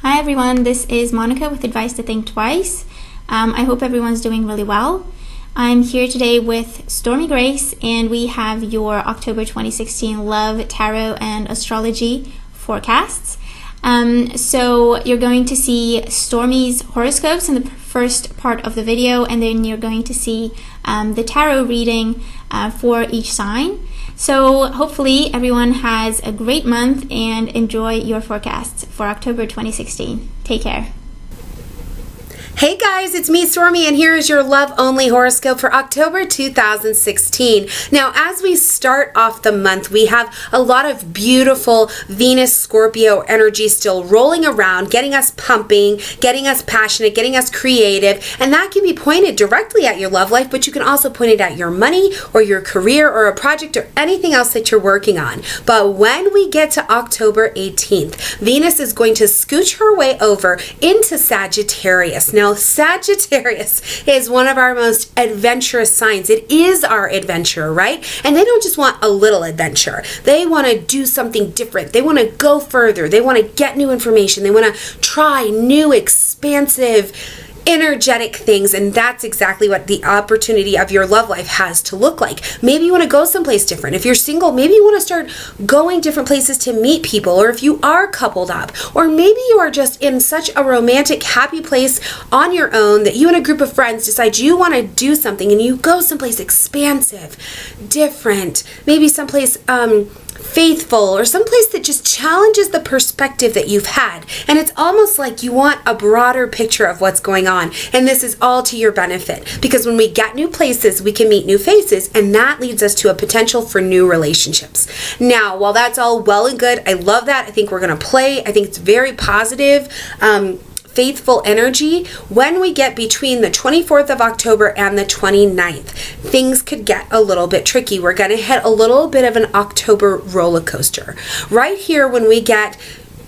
Hi everyone, this is Monica with Advice to Think Twice. I hope everyone's doing really well. I'm here today with Stormy Grace, and we have your October 2016 Love, Tarot, and Astrology forecasts. So you're going to see Stormy's horoscopes in the first part of the video, and then you're going to see the tarot reading for each sign. So hopefully everyone has a great month and enjoy your forecasts for October 2016. Take care. Hey guys, it's me, Stormy, and here is your love only horoscope for October 2016. Now, as we start off the month, we have a lot of beautiful Venus Scorpio energy still rolling around, getting us pumping, getting us passionate, getting us creative, and that can be pointed directly at your love life, but you can also point it at your money or your career or a project or anything else that you're working on. But when we get to October 18th, Venus is going to scooch her way over into Sagittarius. Now, Sagittarius is one of our most adventurous signs. It is our adventure, right? And they don't just want a little adventure. They want to do something different. They want to go further. They want to get new information. They want to try new, expansive, energetic things, and that's exactly what the opportunity of your love life has to look like. Maybe you want to go someplace different. If you're single, maybe you want to start going different places to meet people, or if you are coupled up, or maybe you are just in such a romantic, happy place on your own that you and a group of friends decide you want to do something and you go someplace expansive, different, maybe someplace faithful, or someplace that just challenges the perspective that you've had. And it's almost like you want a broader picture of what's going on. And this is all to your benefit, because when we get new places, we can meet new faces, and that leads us to a potential for new relationships. Now, while that's all well and good, I love that. I think we're going to play. I think it's very positive. Faithful energy. When we get between the 24th of October and the 29th, things could get a little bit tricky. We're going to hit a little bit of an October roller coaster. Right here, when we get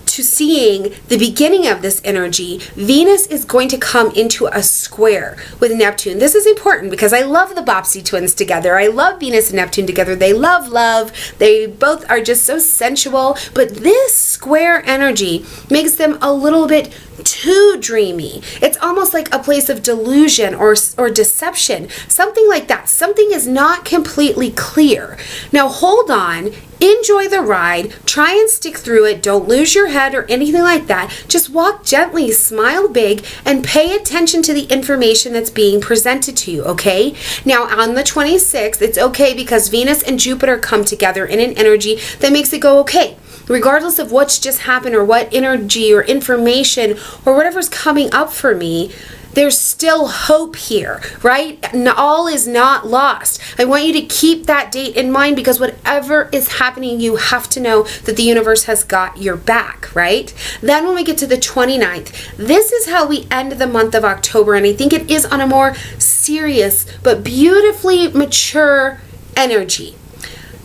to seeing the beginning of this energy, Venus is going to come into a square with Neptune. This is important because I love the Bobbsey twins together. I love Venus and Neptune together. They love love. They both are just so sensual, but this square energy makes them a little bit too dreamy. It's almost like a place of delusion or deception, something like that. Something is not completely clear. Now hold on, enjoy the ride, try and stick through it, don't lose your head or anything like that. Just walk gently, smile big, and pay attention to the information that's being presented to you, okay? Now on the 26th, it's okay because Venus and Jupiter come together in an energy that makes it go okay. Regardless of what's just happened or what energy or information or whatever's coming up for me, there's still hope here, right? All is not lost. I want you to keep that date in mind, because whatever is happening, you have to know that the universe has got your back, right? Then when we get to the 29th, this is how we end the month of October, and I think it is on a more serious but beautifully mature energy.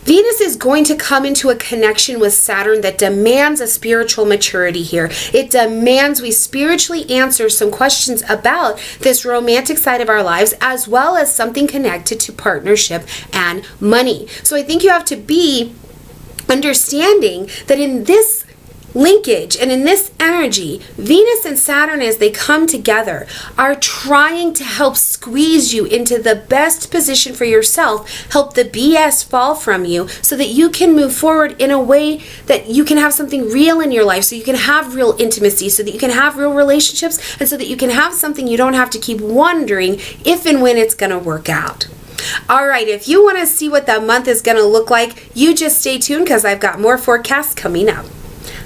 Venus is going to come into a connection with Saturn that demands a spiritual maturity here. It demands we spiritually answer some questions about this romantic side of our lives, as well as something connected to partnership and money. So I think you have to be understanding that in this linkage and in this energy, Venus and Saturn, as they come together, are trying to help squeeze you into the best position for yourself, help the BS fall from you so that you can move forward in a way that you can have something real in your life, so you can have real intimacy, so that you can have real relationships, and so that you can have something you don't have to keep wondering if and when it's going to work out. All right, if you want to see what that month is going to look like, you just stay tuned, because I've got more forecasts coming up.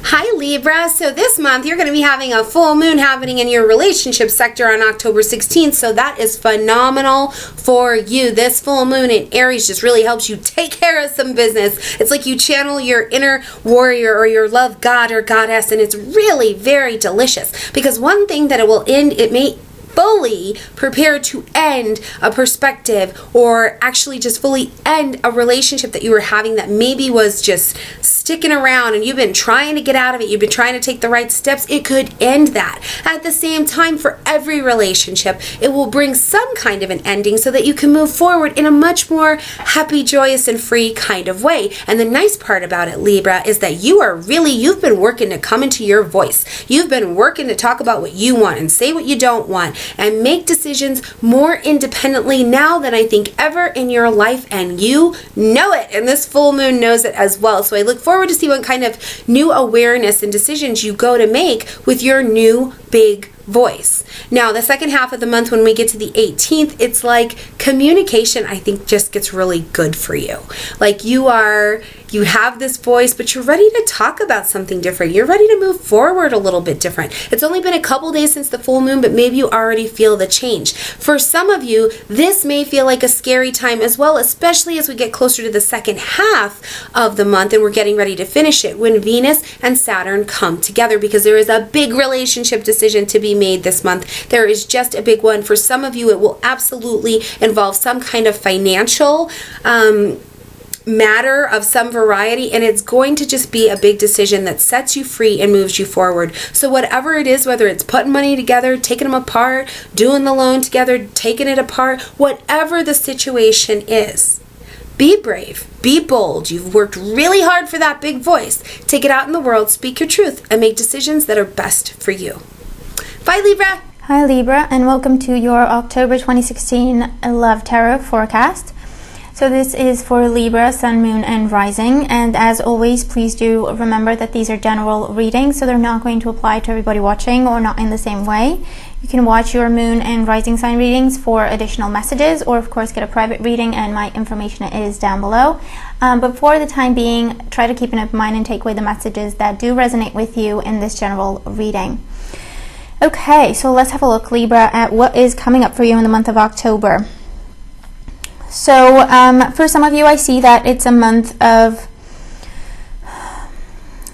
Hi Libra, so this month you're going to be having a full moon happening in your relationship sector on October 16th, so that is phenomenal for you. This full moon in Aries just really helps you take care of some business. It's like you channel your inner warrior or your love god or goddess, and it's really very delicious, because one thing that it will end, it may fully prepared to end a perspective, or actually just fully end a relationship that you were having that maybe was just sticking around and you've been trying to get out of it, you've been trying to take the right steps, it could end that. At the same time, for every relationship, it will bring some kind of an ending so that you can move forward in a much more happy, joyous, and free kind of way. And the nice part about it, Libra, is that you've been working to come into your voice. You've been working to talk about what you want and say what you don't want and make decisions more independently now than I think ever in your life, and you know it. And this full moon knows it as well. So I look forward to see what kind of new awareness and decisions you go to make with your new big voice. Now, the second half of the month, when we get to the 18th, it's like communication, I think, just gets really good for you. Like you have this voice, but you're ready to talk about something different. You're ready to move forward a little bit different. It's only been a couple days since the full moon, but maybe you already feel the change. For some of you, this may feel like a scary time as well, especially as we get closer to the second half of the month and we're getting ready to finish it, when Venus and Saturn come together, because there is a big relationship decision to be made this month. There is just a big one. For some of you, it will absolutely involve some kind of financial matter of some variety, and it's going to just be a big decision that sets you free and moves you forward. So whatever it is, whether it's putting money together, taking them apart, doing the loan together, taking it apart, whatever the situation is, be brave, be bold. You've worked really hard for that big voice. Take it out in the world, speak your truth, and make decisions that are best for you. Bye, Libra. Hi, Libra, and welcome to your October 2016 Love Tarot forecast. So this is for Libra, Sun, Moon, and Rising. And as always, please do remember that these are general readings, so they're not going to apply to everybody watching, or not in the same way. You can watch your Moon and Rising sign readings for additional messages, or of course get a private reading, and my information is down below. But for the time being, try to keep an open mind and take away the messages that do resonate with you in this general reading. Okay, so let's have a look, Libra, at what is coming up for you in the month of October. So for some of you, I see that it's a month of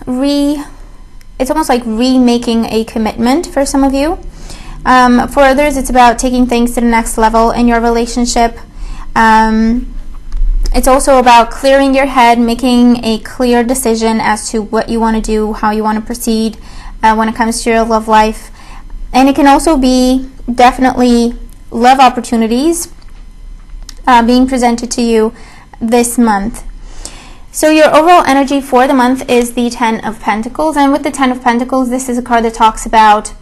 it's almost like remaking a commitment for some of you. For others, it's about taking things to the next level in your relationship. It's also about clearing your head, making a clear decision as to what you want to do, how you want to proceed when it comes to your love life. And it can also be definitely love opportunities being presented to you this month. So your overall energy for the month is the Ten of Pentacles. And with the Ten of Pentacles, this is a card that talks about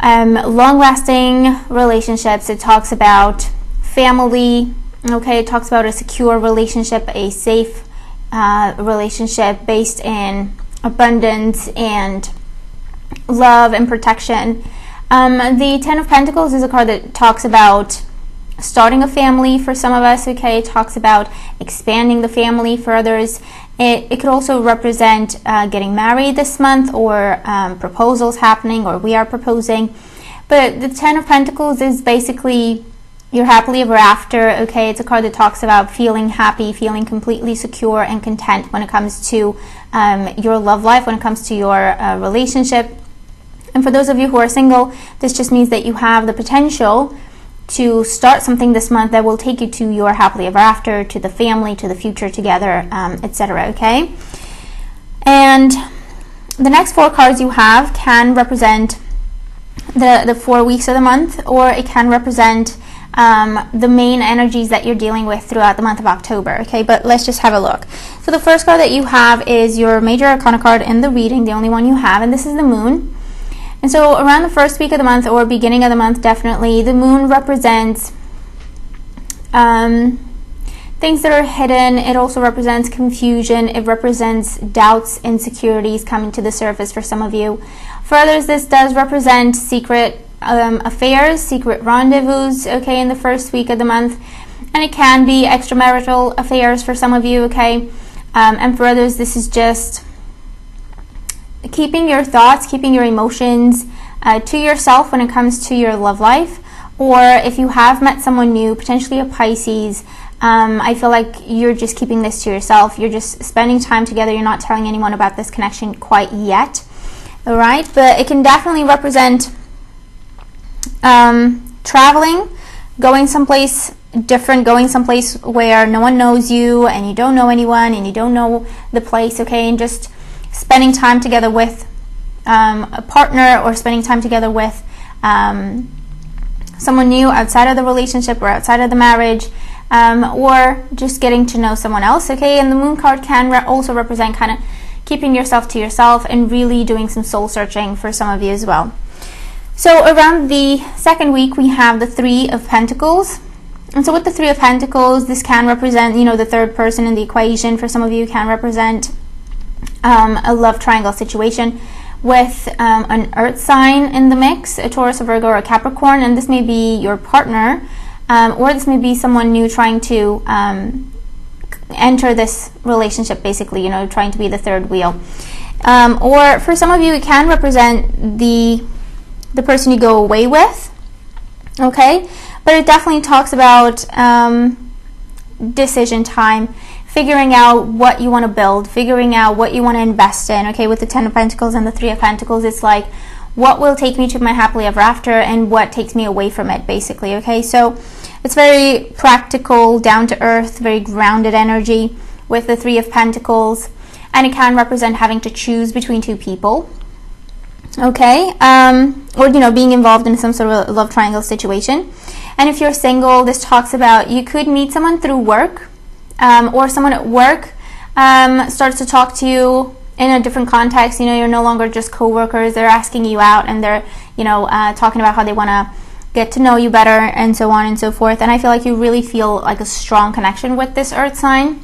long-lasting relationships. It talks about family. Okay, it talks about a secure relationship, a safe relationship based in abundance and love and protection. The Ten of Pentacles is a card that talks about starting a family for some of us. Okay, it talks about expanding the family for others. It could also represent getting married this month, or proposals happening, or we are proposing. But the Ten of Pentacles is basically your happily ever after. Okay, it's a card that talks about feeling happy, feeling completely secure and content when it comes to your love life, when it comes to your relationship. And for those of you who are single, this just means that you have the potential to start something this month that will take you to your happily ever after, to the family, to the future together, etc. Okay? And the next four cards you have can represent the 4 weeks of the month, or it can represent the main energies that you're dealing with throughout the month of October. Okay, but let's just have a look. So the first card that you have is your major arcana card in the reading, the only one you have, and this is the Moon. And so around the first week of the month, or beginning of the month, definitely, the Moon represents things that are hidden. It also represents confusion. It represents doubts, insecurities coming to the surface for some of you. For others, this does represent secret affairs, secret rendezvous, okay, in the first week of the month. And it can be extramarital affairs for some of you, okay? And for others, this is just keeping your thoughts, keeping your emotions to yourself when it comes to your love life. Or if you have met someone new, potentially a Pisces, I feel like you're just keeping this to yourself. You're just spending time together. You're not telling anyone about this connection quite yet. All right? But it can definitely represent traveling, going someplace different, going someplace where no one knows you and you don't know anyone and you don't know the place, okay, and just spending time together with a partner, or spending time together with someone new outside of the relationship or outside of the marriage, or just getting to know someone else, okay. And the moon card can also represent kind of keeping yourself to yourself and really doing some soul searching for some of you as well. So around the second week, we have the Three of Pentacles. And so with the Three of Pentacles, this can represent, the third person in the equation. For some of you, can represent a love triangle situation with an earth sign in the mix, a Taurus, a Virgo, or a Capricorn. And this may be your partner, or this may be someone new trying to enter this relationship, basically, trying to be the third wheel. Or for some of you, it can represent the person you go away with, okay. But it definitely talks about decision time, figuring out what you want to build, figuring out what you want to invest in, okay. With the Ten of Pentacles and the Three of Pentacles, it's like, what will take me to my happily ever after and what takes me away from it, basically, okay. So it's very practical, down to earth, very grounded energy with the Three of Pentacles, and it can represent having to choose between two people, okay, or being involved in some sort of a love triangle situation. And if you're single, this talks about you could meet someone through work, or someone at work starts to talk to you in a different context. You're no longer just co-workers. They're asking you out, and they're talking about how they want to get to know you better, and so on and so forth. And I feel like you really feel like a strong connection with this earth sign,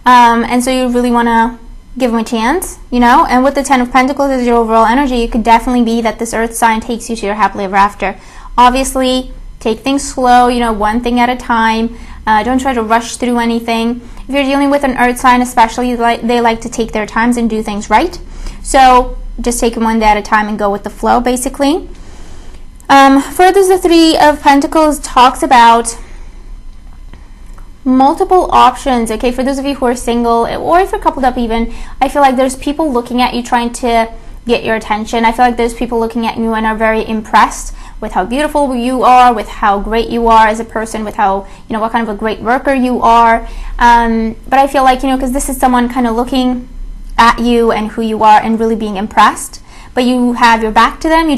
and so you really want to give them a chance, and with the Ten of Pentacles as your overall energy, it could definitely be that this earth sign takes you to your happily ever after. Obviously, take things slow, one thing at a time. Don't try to rush through anything. If you're dealing with an earth sign especially, they like to take their times and do things right. So just take them one day at a time and go with the flow, basically. Further, the Three of Pentacles talks about multiple options, okay. For those of you who are single, or if you're coupled up even, I feel like there's people looking at you trying to get your attention. I feel like there's people looking at you and are very impressed with how beautiful you are, with how great you are as a person, with how, what kind of a great worker you are. But I feel like, because this is someone kind of looking at you and who you are and really being impressed, but you have your back to them. You're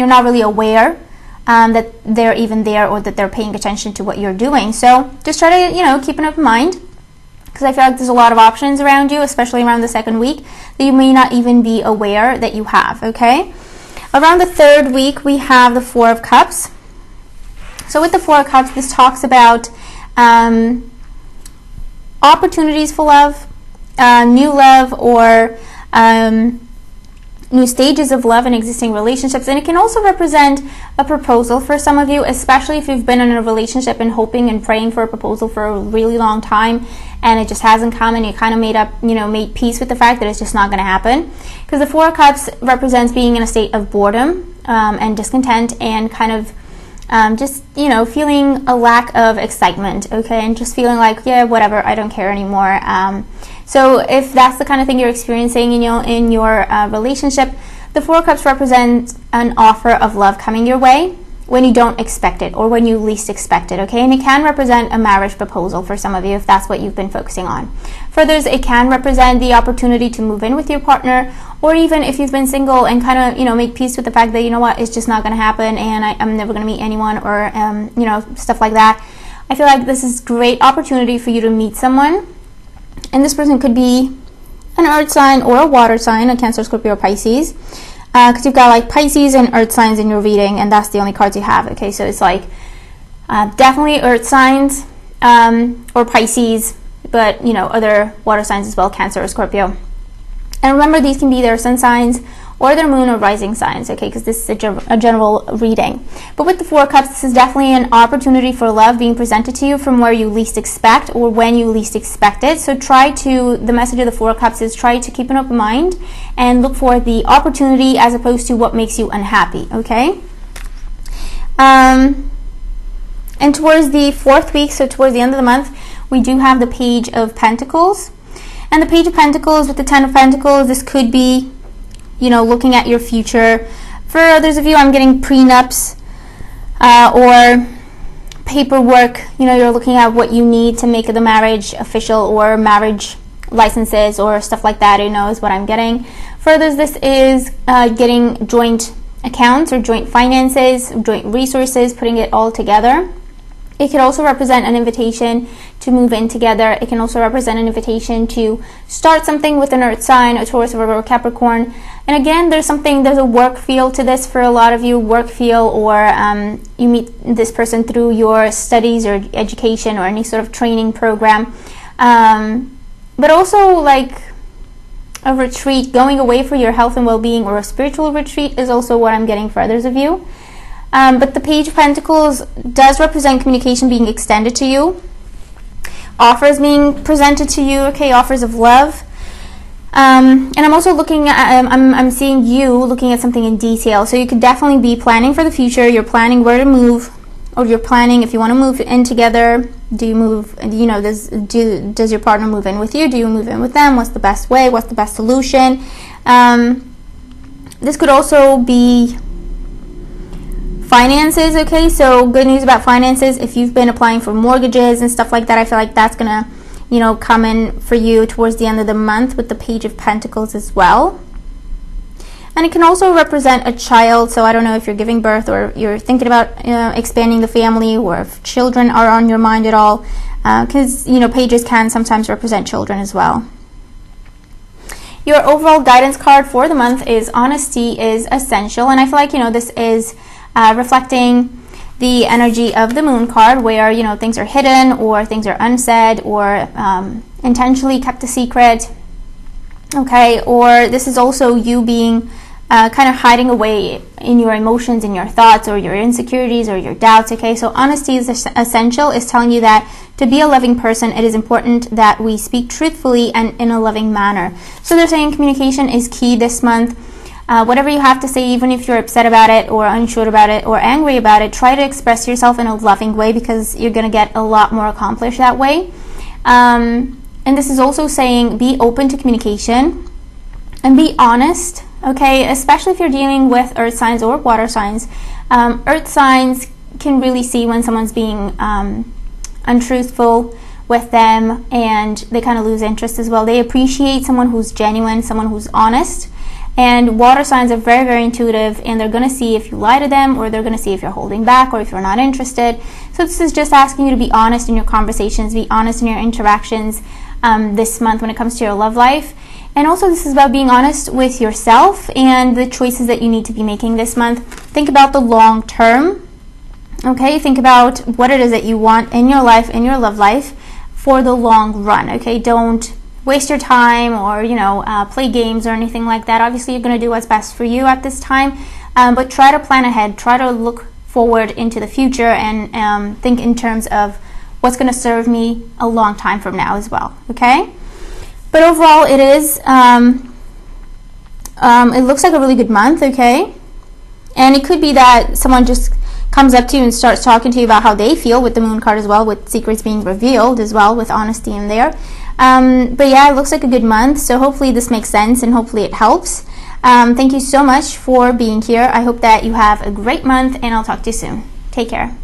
not really aware that they're even there, or that they're paying attention to what you're doing. So just try to, keep an open mind, because I feel like there's a lot of options around you, especially around the second week, that you may not even be aware that you have, okay? Around the third week, we have the Four of Cups. So with the Four of Cups, this talks about opportunities for love, new love, or new stages of love in existing relationships. And it can also represent a proposal for some of you, especially if you've been in a relationship and hoping and praying for a proposal for a really long time, and it just hasn't come, and you kind of made peace with the fact that it's just not going to happen. Because the Four of Cups represents being in a state of boredom and discontent, and kind of just feeling a lack of excitement, okay, and just feeling like, yeah, whatever, I don't care anymore. So if that's the kind of thing you're experiencing in your relationship, the Four of Cups represents an offer of love coming your way when you don't expect it, or when you least expect it, okay? And it can represent a marriage proposal for some of you if that's what you've been focusing on. For others, it can represent the opportunity to move in with your partner, or even if you've been single and kind of, make peace with the fact that, it's just not going to happen, and I'm never going to meet anyone, or, stuff like that. I feel like this is a great opportunity for you to meet someone, and this person could be an earth sign or a water sign, a Cancer, Scorpio, or Pisces. Because you've got like Pisces and earth signs in your reading, and that's the only cards you have, okay? So it's like definitely earth signs or Pisces, but other water signs as well, Cancer or Scorpio. And remember, these can be their sun signs or their moon or rising signs, okay? Because this is a general reading. But with the Four of Cups, this is definitely an opportunity for love being presented to you from where you least expect, or when you least expect it. So the message of the Four of Cups is try to keep an open mind and look for the opportunity as opposed to what makes you unhappy, okay? And towards the fourth week, so towards the end of the month, we do have the Page of Pentacles. And the Page of Pentacles with the Ten of Pentacles, this could be, looking at your future For others of you, I'm getting prenups or paperwork. You know, you're looking at what you need to make the marriage official, or marriage licenses or stuff like that, you know, is what I'm getting. For others, this is getting joint accounts or joint finances, joint resources, putting it all together. It could also represent an invitation to move in together. It can also represent an invitation to start something with an earth sign, a Taurus, Virgo, or Capricorn. And again, there's a work feel to this for a lot of you, work feel, or you meet this person through your studies or education or any sort of training program. But also like a retreat, going away for your health and well-being, or a spiritual retreat is also what I'm getting for others of you. But the Page of Pentacles does represent communication being extended to you, offers being presented to you, okay, offers of love. And I'm also looking at, I'm seeing you looking at something in detail. So you could definitely be planning for the future. You're planning where to move, or you're planning if you want to move in together. Do you move, you know, does your partner move in with you? Do you move in with them? What's the best way? What's the best solution? This could also be finances, okay? So good news about finances. If you've been applying for mortgages and stuff like that, I feel like that's gonna, you know, come in for you towards the end of the month with the Page of Pentacles as well. And it can also represent a child. So I don't know if you're giving birth, or you're thinking about expanding the family, or if children are on your mind at all, because you know, pages can sometimes represent children as well. Your overall guidance card for the month is honesty is essential, and I feel like, you know, this is reflecting the energy of the Moon card, where, you know, things are hidden, or things are unsaid, or intentionally kept a secret, okay? Or this is also you being kind of hiding away in your emotions, in your thoughts, or your insecurities, or your doubts, okay? So honesty is essential. Is telling you that to be a loving person, it is important that we speak truthfully and in a loving manner. So they're saying communication is key this month. Whatever you have to say, even if you're upset about it, or unsure about it, or angry about it, try to express yourself in a loving way, because you're going to get a lot more accomplished that way. And this is also saying be open to communication and be honest, okay? Especially if you're dealing with earth signs or water signs. Earth signs can really see when someone's being untruthful with them, and they kind of lose interest as well. They appreciate someone who's genuine, someone who's honest. And water signs are very, very intuitive, and they're going to see if you lie to them, or they're going to see if you're holding back, or if you're not interested. So this is just asking you to be honest in your conversations, be honest in your interactions this month when it comes to your love life. And also this is about being honest with yourself and the choices that you need to be making this month. Think about the long term, okay? Think about what it is that you want in your life, in your love life, for the long run, okay? Don't waste your time, or, you know, play games or anything like that. Obviously, you're going to do what's best for you at this time, but try to plan ahead. Try to look forward into the future, and think in terms of what's going to serve me a long time from now as well, okay? But overall, it is, it looks like a really good month, okay? And it could be that someone just comes up to you and starts talking to you about how they feel, with the Moon card as well, with secrets being revealed as well, with honesty in there. But yeah, it looks like a good month, so hopefully this makes sense, and hopefully it helps. Thank you so much for being here. I hope that you have a great month, and I'll talk to you soon. Take care.